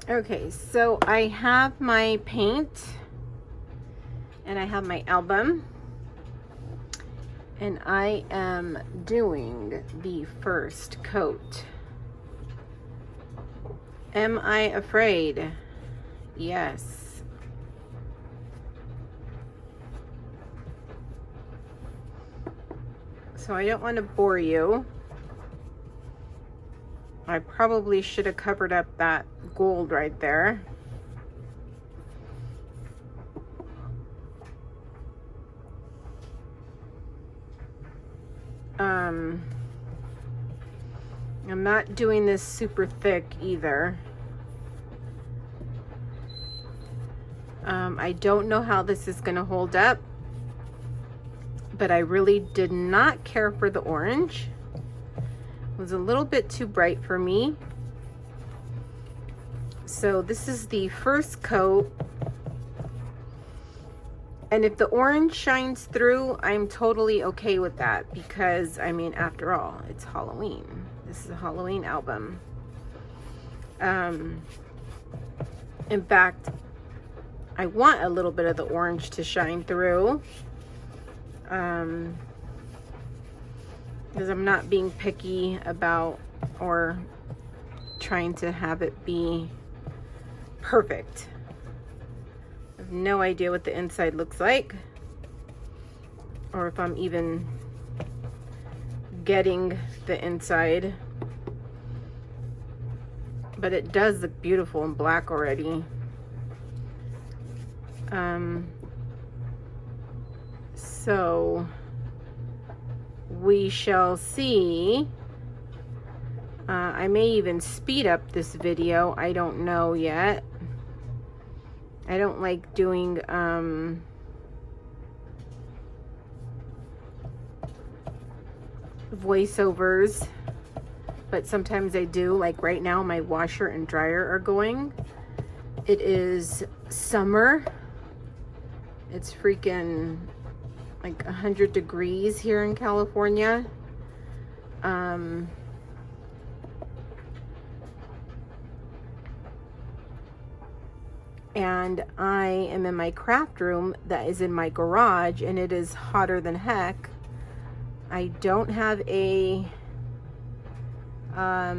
Okay, so I have my paint and I have my album, and I am doing the first coat. Am I afraid? Yes. So I don't want to bore you. I probably should have covered up that gold right there. I'm not doing this super thick either. I don't know how this is going to hold up, but I really did not care for the orange. It was a little bit too bright for me. So this is the first coat. And if the orange shines through, I'm totally okay with that, because I mean, after all, it's Halloween. This is a Halloween album. In fact, I want a little bit of the orange to shine through, because I'm not being picky about or trying to have it be perfect. I have no idea what the inside looks like, or if I'm even getting the inside, but it does look beautiful in black already. So we shall see. I may even speed up this video. I don't know yet. I don't like doing voiceovers, but sometimes I do. Like right now, my washer and dryer are going. It is summer. It's freaking like 100 degrees here in California. And I am in my craft room that is in my garage, and it is hotter than heck. I don't have a I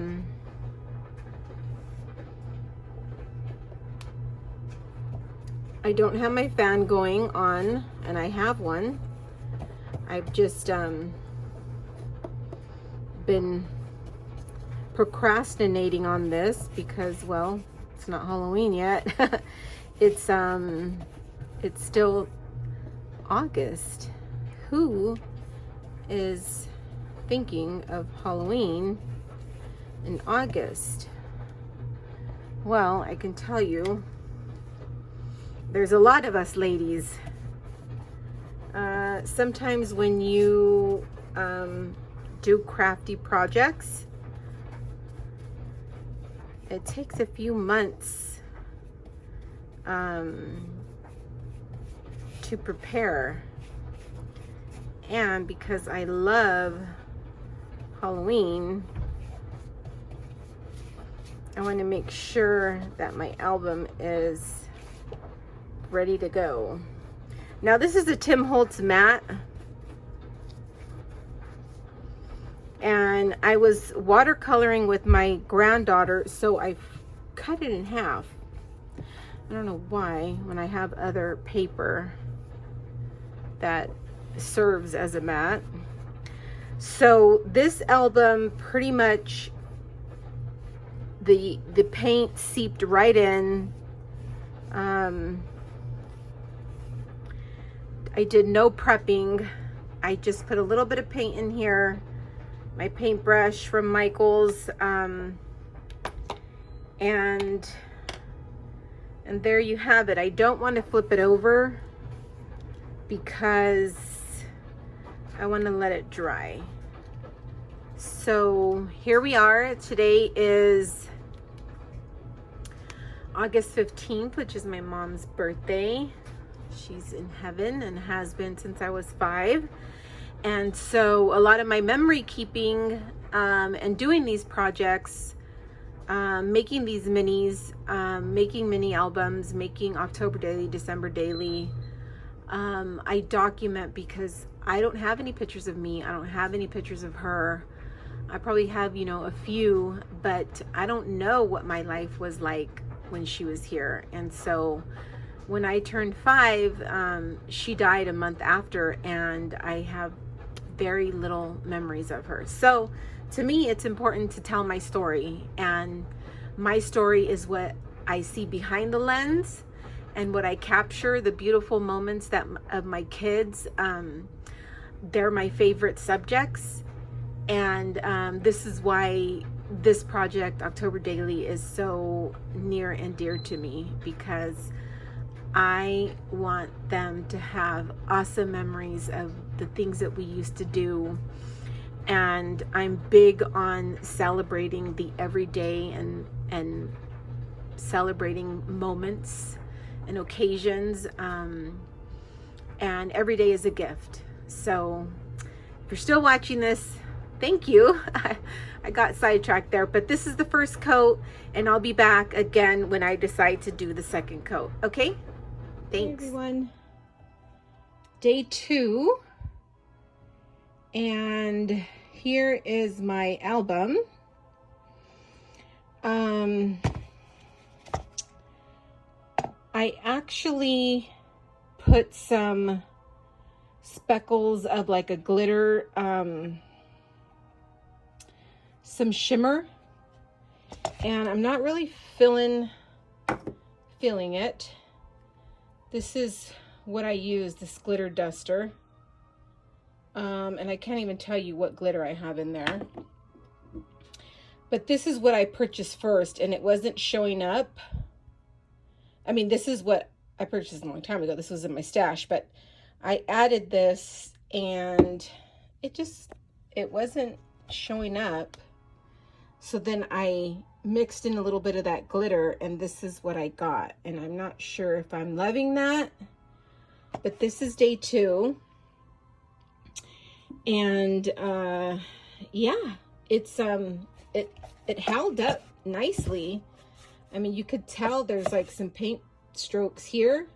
don't have my fan going on, and I have one. I've just been procrastinating on this because, well, it's not Halloween yet. It's still August. Who is thinking of Halloween in August? Well, I can tell you, there's a lot of us ladies. Sometimes when you do crafty projects, it takes a few months to prepare. And because I love Halloween, I want to make sure that my album is ready to go. Now this is a Tim Holtz mat, and I was watercoloring with my granddaughter, so I cut it in half. I don't know why, when I have other paper that serves as a mat. So this album, pretty much the paint seeped right in. I did no prepping. I just put a little bit of paint in here, my paintbrush from Michael's, and there you have it. I don't want to flip it over because I want to let it dry. So here we are. Today is August 15th, which is my mom's birthday. She's in heaven and has been since I was 5. And so a lot of my memory keeping and doing these projects making these minis, making mini albums, making October daily, December daily. I document because I don't have any pictures of me. I don't have any pictures of her. I probably have, you know, a few, but I don't know what my life was like when she was here. And so when I turned 5, she died a month after, and I have very little memories of her. So to me, it's important to tell my story, and my story is what I see behind the lens and what I capture, the beautiful moments that of my kids. They're my favorite subjects, and this is why this project, October Daily, is so near and dear to me, because I want them to have awesome memories of the things that we used to do. And I'm big on celebrating the everyday and celebrating moments and occasions. And every day is a gift. So if you're still watching this, thank you. I got sidetracked there, but this is the first coat, and I'll be back again when I decide to do the second coat. Okay? Thanks. Hey everyone. Day 2. And here is my album. I actually put some speckles of like a glitter, some shimmer, and I'm not really feeling it. This is what I use, this glitter duster. And I can't even tell you what glitter I have in there. But this is what I purchased first, and it wasn't showing up. I mean, this is what I purchased a long time ago. This was in my stash, but I added this, and it wasn't showing up. So then I mixed in a little bit of that glitter, and this is what I got. And I'm not sure if I'm loving that, but this is day 2. And yeah, it's it held up nicely. I mean, you could tell there's like some paint strokes here,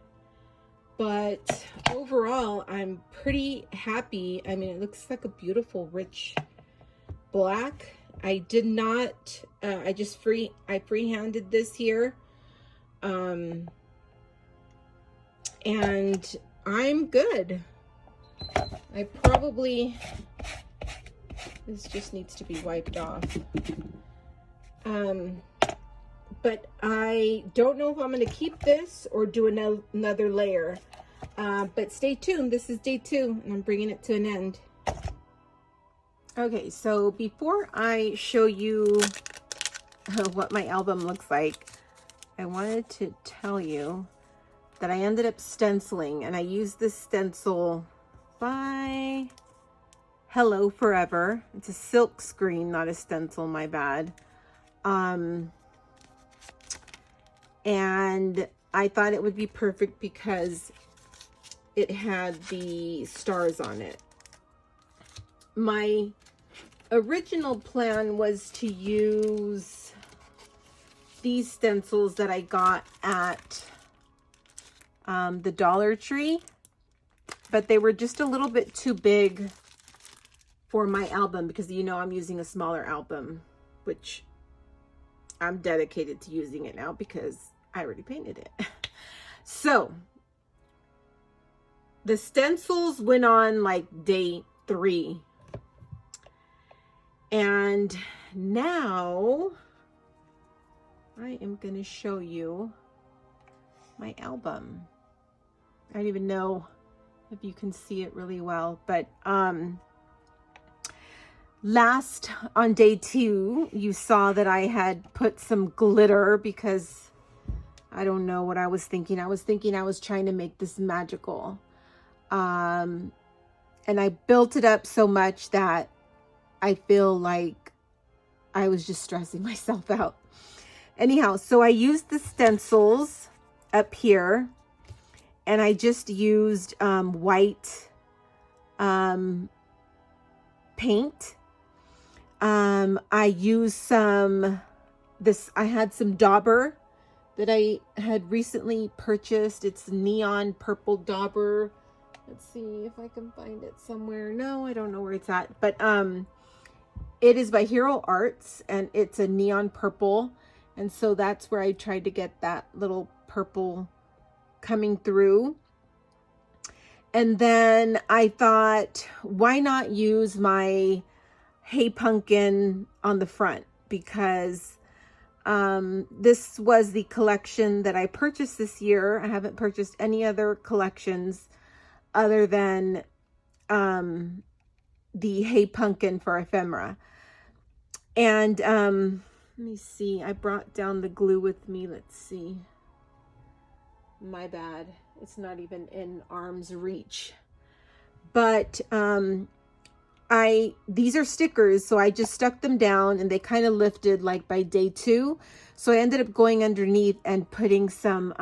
but overall I'm pretty happy. I mean, it looks like a beautiful rich black. I did not I freehanded this here, and I'm good. I probably, this just needs to be wiped off. But I don't know if I'm going to keep this or do another layer. But stay tuned. This is day 2, and I'm bringing it to an end. Okay, so before I show you what my album looks like, I wanted to tell you that I ended up stenciling, and I used this stencil by Hello Forever. It's a silk screen, not a stencil, my bad. And I thought it would be perfect because it had the stars on it. My original plan was to use these stencils that I got at the Dollar Tree, but they were just a little bit too big for my album because, you know, I'm using a smaller album, which I'm dedicated to using it now because I already painted it. So the stencils went on like day 3. And now I am going to show you my album. I don't even know if you can see it really well, but last on day 2, you saw that I had put some glitter because I don't know what I was thinking. I was thinking I was trying to make this magical. And I built it up so much that I feel like I was just stressing myself out. Anyhow, so I used the stencils up here, and I just used white paint. I used some I had some dauber that I had recently purchased. It's neon purple dauber. Let's see if I can find it somewhere. No, I don't know where it's at, but it is by Hero Arts, and it's a neon purple. And so that's where I tried to get that little purple coming through. And then I thought, why not use my Hey Pumpkin on the front? Because this was the collection that I purchased this year. I haven't purchased any other collections other than the Hey Pumpkin for ephemera. And let me see, I brought down the glue with me. Let's see. My bad. It's not even in arm's reach. But these are stickers, so I just stuck them down and they kind of lifted like by day 2. So I ended up going underneath and putting some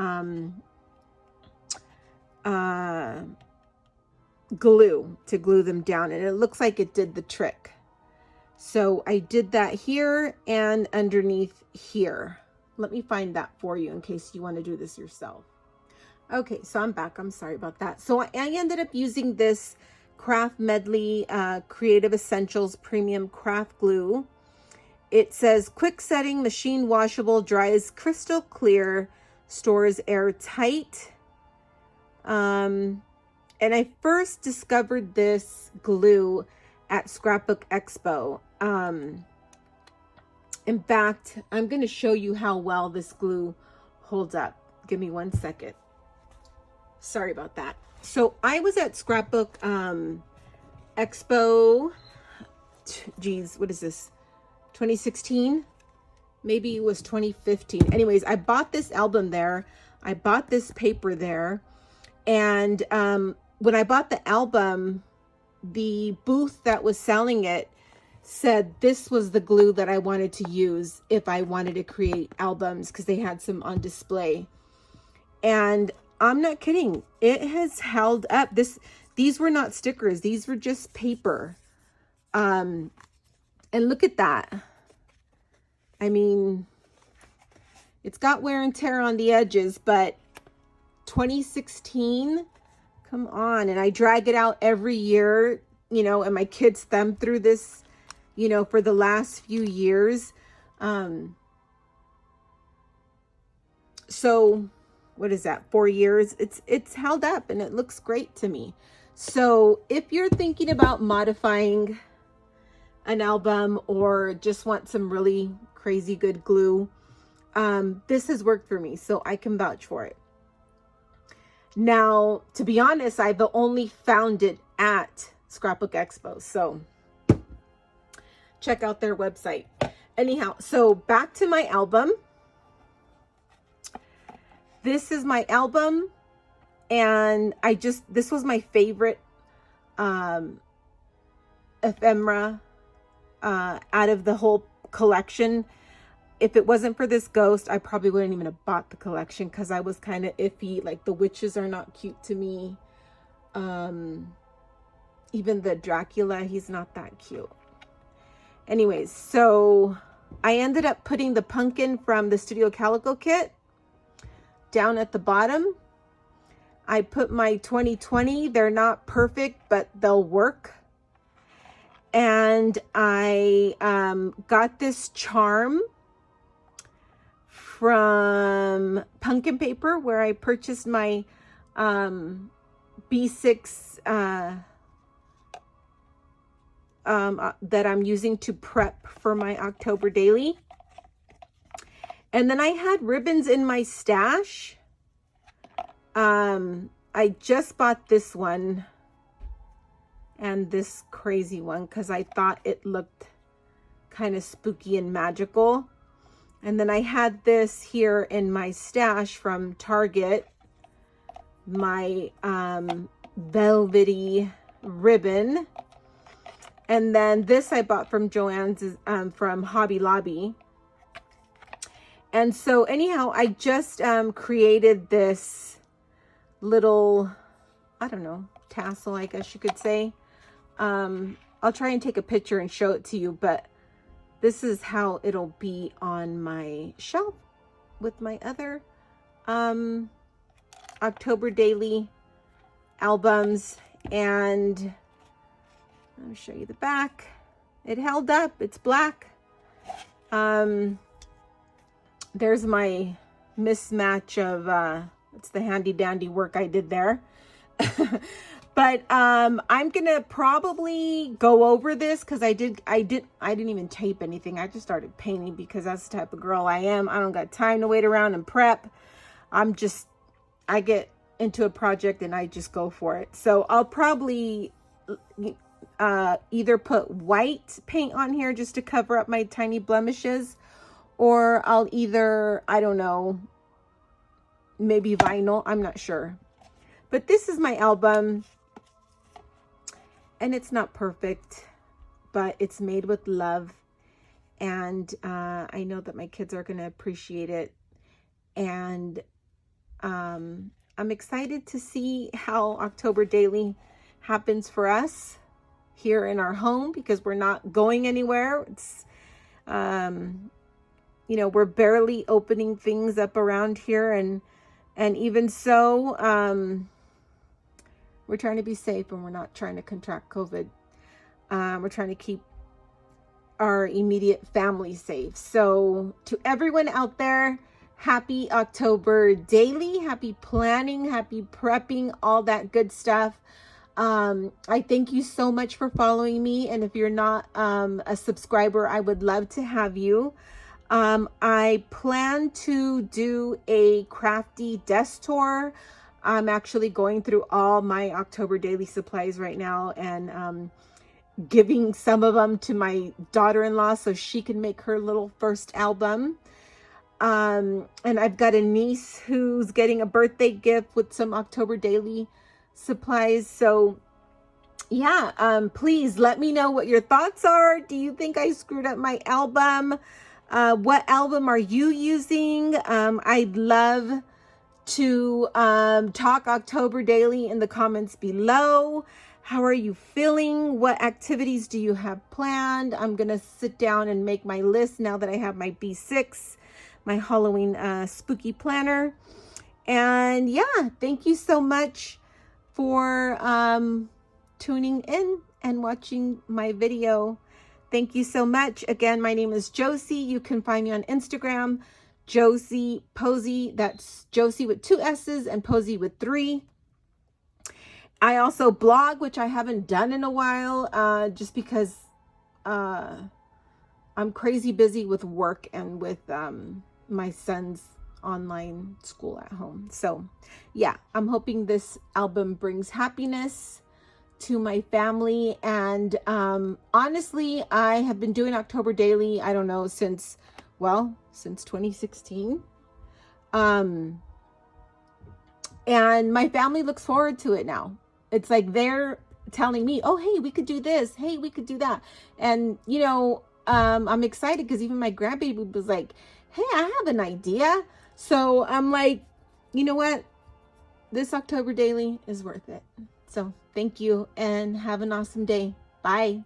glue to glue them down, and it looks like it did the trick. So I did that here and underneath here. Let me find that for you in case you want to do this yourself. Okay, so I'm back. I'm sorry about that. So I ended up using this Craft Medley Creative Essentials Premium Craft Glue. It says quick setting, machine washable, dries crystal clear, stores airtight. And I first discovered this glue at Scrapbook Expo. In fact, I'm going to show you how well this glue holds up. Give me 1 second. Sorry about that. So I was at Scrapbook Expo. Geez, what is this? 2016? Maybe it was 2015. Anyways, I bought this album there. I bought this paper there. And when I bought the album, the booth that was selling it said this was the glue that I wanted to use if I wanted to create albums, because they had some on display. And I'm not kidding. It has held up. These were not stickers. These were just paper. And look at that. I mean, it's got wear and tear on the edges, but 2016, come on. And I drag it out every year, you know, and my kids thumb through this, you know, for the last few years. So what is that, 4 years? It's held up and it looks great to me. So if you're thinking about modifying an album or just want some really crazy good glue, this has worked for me, so I can vouch for it. Now, to be honest, I've only found it at Scrapbook Expo, so check out their website. Anyhow, so back to my album. This is my album, and this was my favorite ephemera out of the whole collection. If it wasn't for this ghost, I probably wouldn't even have bought the collection, because I was kind of iffy. Like, the witches are not cute to me. Even the Dracula, he's not that cute. Anyways, so I ended up putting the pumpkin from the Studio Calico kit down at the bottom. I put my 2020. They're not perfect, but they'll work. And I got this charm from Pumpkin Paper, where I purchased my B6 that I'm using to prep for my October daily. And then I had ribbons in my stash. I just bought this one and this crazy one because I thought it looked kind of spooky and magical. And then I had this here in my stash from Target, my velvety ribbon. And then this I bought from Joann's, from Hobby Lobby. And so anyhow, I just created this little, I don't know, tassel, I guess you could say. I'll try and take a picture and show it to you, but this is how it'll be on my shelf with my other October daily albums. And I'll show you the back. It held up. It's black. There's my mismatch of it's the handy dandy work I did there. But I'm gonna probably go over this because I didn't even tape anything. I just started painting because that's the type of girl I am. I don't got time to wait around and prep. I get into a project and I just go for it. So I'll probably either put white paint on here just to cover up my tiny blemishes, or I'll either, I don't know, maybe vinyl. I'm not sure. But this is my album, and it's not perfect, but it's made with love. And I know that my kids are going to appreciate it. And I'm excited to see how October Daily happens for us here in our home, because we're not going anywhere. It's, you know, we're barely opening things up around here. And even so, we're trying to be safe, and we're not trying to contract COVID. We're trying to keep our immediate family safe. So to everyone out there, happy October Daily, happy planning, happy prepping, all that good stuff. I thank you so much for following me. And if you're not a subscriber, I would love to have you. I plan to do a crafty desk tour. I'm actually going through all my October Daily supplies right now, and giving some of them to my daughter-in-law so she can make her little first album. And I've got a niece who's getting a birthday gift with some October Daily supplies. So yeah, please let me know what your thoughts are. Do you think I screwed up my album? What album are you using? I'd love to talk October Daily in the comments below. How are you feeling? What activities do you have planned? I'm going to sit down and make my list now that I have my B6, my Halloween spooky planner. And yeah, thank you so much for tuning in and watching my video. Thank you so much. Again, my name is Josie. You can find me on Instagram, Jossieposssie. That's Josie with 2 S's and Possie with 3. I also blog, which I haven't done in a while, just because I'm crazy busy with work and with my son's online school at home. So yeah, I'm hoping this album brings happiness to my family. And honestly, I have been doing October Daily, I don't know, since 2016. And my family looks forward to it now. It's like they're telling me, oh, hey, we could do this. Hey, we could do that. And, you know, I'm excited because even my grandbaby was like, hey, I have an idea. So I'm like, you know what? This October Daily is worth it. So thank you and have an awesome day. Bye.